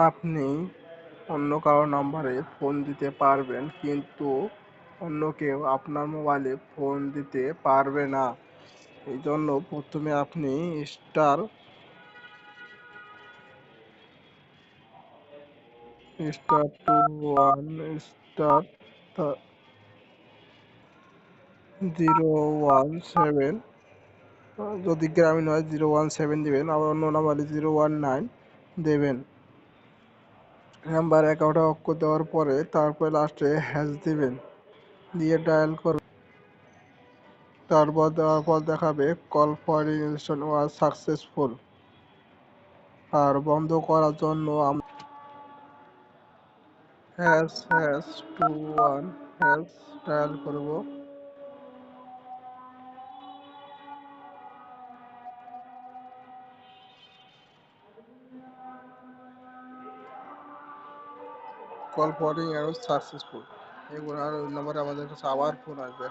আপনি অন্য কারো নম্বরে ফোন দিতে পারবেন, কিন্তু অন্য কেউ আপনার মোবাইলে ফোন দিতে পারবে না। এই জন্য প্রথমে আপনি স্টার স্টার 21 স্টার 017, যদি গ্রামীণ হয় 017 দিবেন, আবার অন্য নাম্বারে 019 দেবেন। নাম্বার 11টা অক্ষর দেওয়ার পরে তারপরে লাস্টে হ্যাশ দিবেন, দিয়ে ডায়াল করবেন। তারপর দেওয়ার পর দেখাবে call for registration was successful. আর বন্ধ করার জন্য ##21 ডায়াল করব। কল ফরিং সাকসেসফুল, এগুলো আর ওই নম্বরে আমাদের কাছে আবার ফোন আসবে।